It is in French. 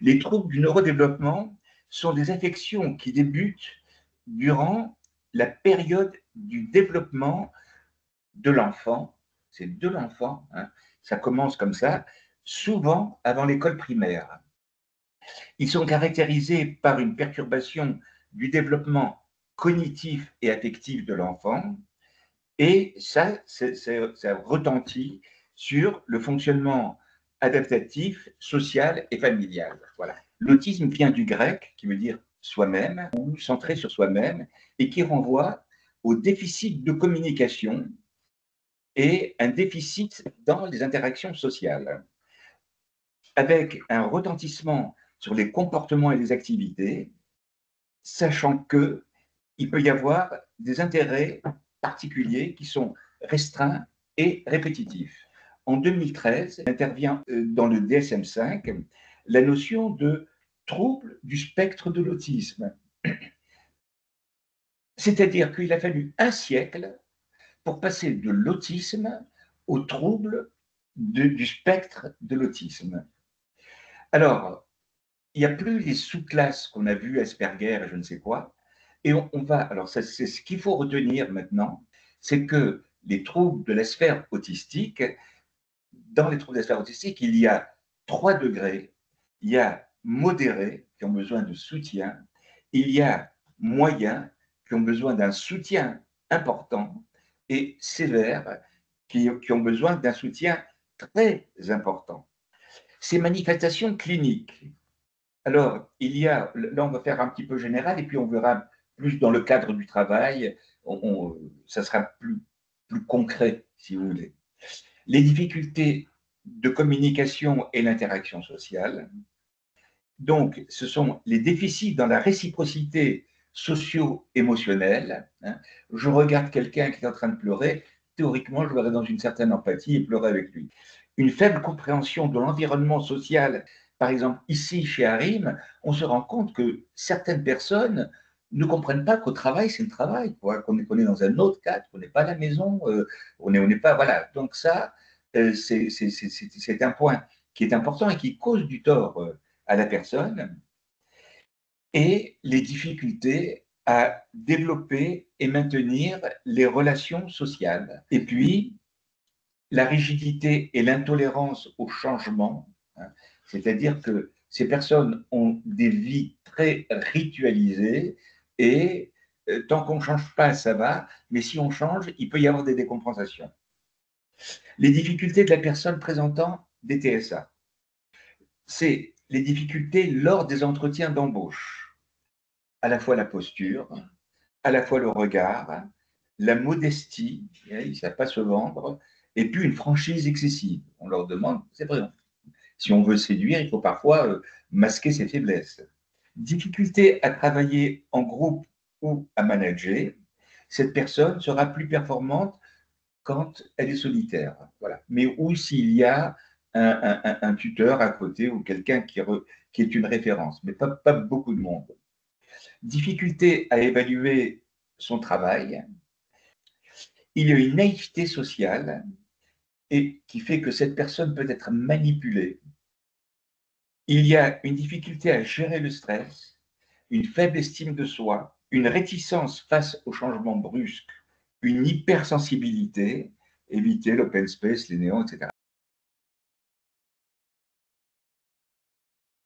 Les troubles du neurodéveloppement sont des affections qui débutent durant la période du développement de l'enfant. C'est de l'enfant, hein, ça commence comme ça, souvent avant l'école primaire. Ils sont caractérisés par une perturbation du développement cognitif et affectif de l'enfant, et ça retentit sur le fonctionnement adaptatif, social et familial. Voilà. L'autisme vient du grec, qui veut dire soi-même, ou centré sur soi-même, et qui renvoie au déficit de communication et un déficit dans les interactions sociales, avec un retentissement sur les comportements et les activités, sachant qu'il peut y avoir des intérêts particuliers qui sont restreints et répétitifs. En 2013, intervient dans le DSM-5 la notion de trouble du spectre de l'autisme. C'est-à-dire qu'il a fallu un siècle pour passer de l'autisme au trouble du spectre de l'autisme. Alors, il n'y a plus les sous-classes qu'on a vues, Asperger et je ne sais quoi. Et on va, alors c'est ce qu'il faut retenir maintenant, c'est que les troubles de la sphère autistique, dans les troubles de la sphère autistique, il y a 3 degrés. Il y a modérés qui ont besoin de soutien, il y a moyens qui ont besoin d'un soutien important, et sévères qui ont besoin d'un soutien très important. Ces manifestations cliniques, alors, il y a, là on va faire un petit peu général et puis on verra plus dans le cadre du travail, ça sera plus concret si vous voulez. Les difficultés de communication et l'interaction sociale. Donc, ce sont les déficits dans la réciprocité socio-émotionnelle. Hein. Je regarde quelqu'un qui est en train de pleurer, théoriquement, je vais dans une certaine empathie et pleurer avec lui. Une faible compréhension de l'environnement social. Par exemple, ici, chez Harim, on se rend compte que certaines personnes ne comprennent pas qu'au travail, c'est le travail, qu'on est dans un autre cadre, qu'on n'est pas à la maison, on n'est pas. Voilà. Donc, ça, c'est un point qui est important et qui cause du tort à la personne, et les difficultés à développer et maintenir les relations sociales. Et puis, la rigidité et l'intolérance au changement, hein, c'est-à-dire que ces personnes ont des vies très ritualisées et tant qu'on ne change pas, ça va, mais si on change, il peut y avoir des décompensations. Les difficultés de la personne présentant des TSA, c'est les difficultés lors des entretiens d'embauche, à la fois la posture, à la fois le regard, la modestie, ils ne savent pas se vendre, et puis une franchise excessive. On leur demande, c'est vrai, si on veut séduire, il faut parfois masquer ses faiblesses. Difficulté à travailler en groupe ou à manager, cette personne sera plus performante quand elle est solitaire. Voilà. Mais ou s'il y a un tuteur à côté ou quelqu'un qui est une référence, mais pas beaucoup de monde. Difficulté à évaluer son travail. Il y a une naïveté sociale et qui fait que cette personne peut être manipulée. Il y a une difficulté à gérer le stress, une faible estime de soi, une réticence face aux changements brusques, une hypersensibilité, éviter l'open space, les néons, etc.